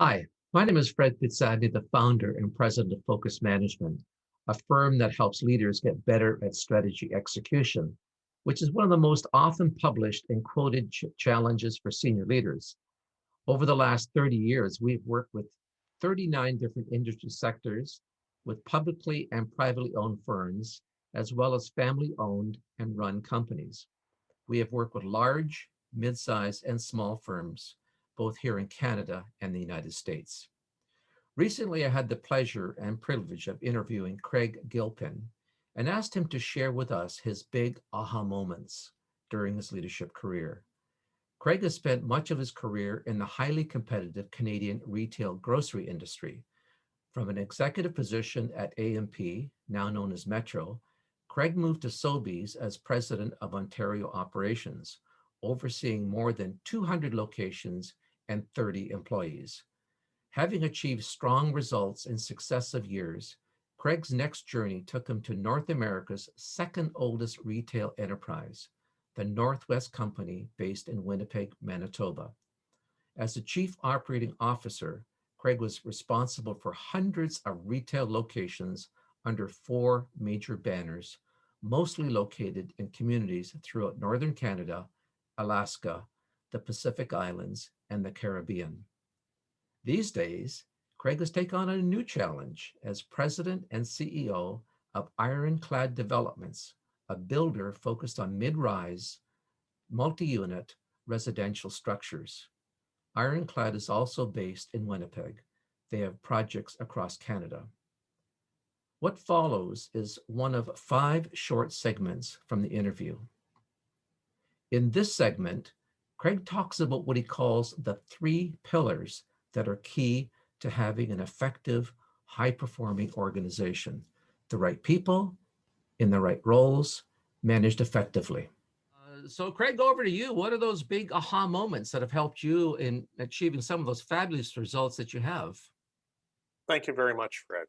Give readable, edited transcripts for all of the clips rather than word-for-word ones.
Hi, my name is Fred Pizzagni, the founder and president of Focus Management, a firm that helps leaders get better at strategy execution, which is one of the most often published and quoted challenges for senior leaders. Over the last 30 years, we've worked with 39 different industry sectors with publicly and privately owned firms, as well as family owned and run companies. We have worked with large, mid-sized, and small firms, both here in Canada and the United States. Recently, I had the pleasure and privilege of interviewing Craig Gilpin and asked him to share with us his big aha moments during his leadership career. Craig has spent much of his career in the highly competitive Canadian retail grocery industry. From an executive position at A&P, now known as Metro, Craig moved to Sobeys as president of Ontario operations, overseeing more than 200 locations and 30 employees. Having achieved strong results in successive years, Craig's next journey took him to North America's second oldest retail enterprise, the Northwest Company based in Winnipeg, Manitoba. As the chief operating officer, Craig was responsible for hundreds of retail locations under four major banners, mostly located in communities throughout northern Canada, Alaska, the Pacific Islands, and the Caribbean. These days, Craig has taken on a new challenge as president and CEO of Ironclad Developments, a builder focused on mid-rise, multi-unit residential structures. Ironclad is also based in Winnipeg. They have projects across Canada. What follows is one of five short segments from the interview. In this segment, Craig talks about what he calls the three pillars that are key to having an effective, high-performing organization: the right people in the right roles, managed effectively. So, Craig, over to you. What are those big aha moments that have helped you in achieving some of those fabulous results that you have? Thank you very much, Fred.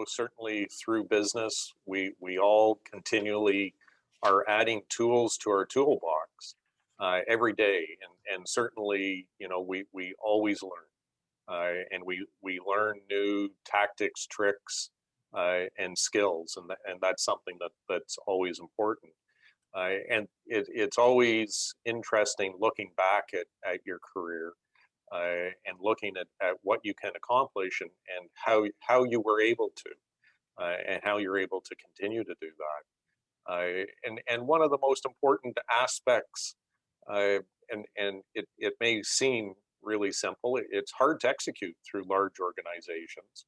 Certainly through business, we all continually are adding tools to our toolbox every day, and certainly, we always learn, and we learn new tactics, tricks, and skills, and that's something that's always important. And it's always interesting looking back at your career and looking at what you can accomplish and how you were able to and how you're able to continue to do that. And one of the most important aspects, and it may seem really simple, it's hard to execute through large organizations,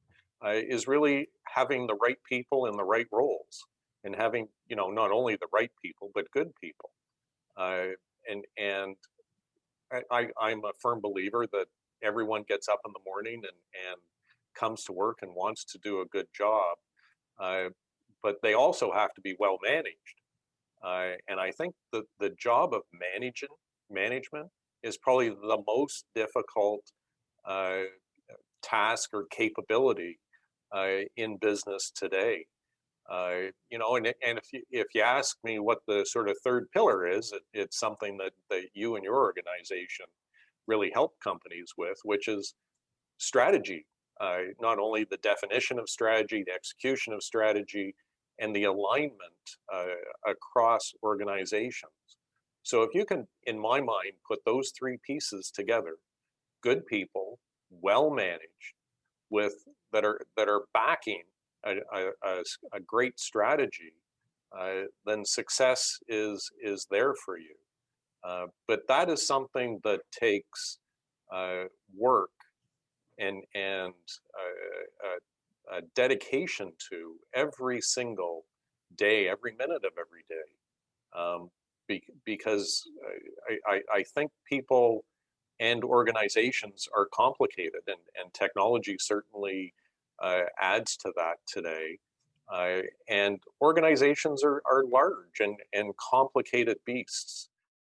is really having the right people in the right roles and having, not only the right people, but good people. And I'm a firm believer that everyone gets up in the morning and comes to work and wants to do a good job, but they also have to be well managed. And I think that the job of management is probably the most difficult task or capability in business today. And if you ask me what the sort of third pillar is, it's something that you and your organization really help companies with, which is strategy. Not only the definition of strategy, the execution of strategy, and the alignment across organizations. So if you can, in my mind, put those three pieces together, good people, well managed, with that are backing a great strategy, then success is there for you. But that is something that takes work and a dedication to every single day, every minute of every day, because I think people and organizations are complicated, and technology certainly adds to that today. And organizations are large and complicated beasts.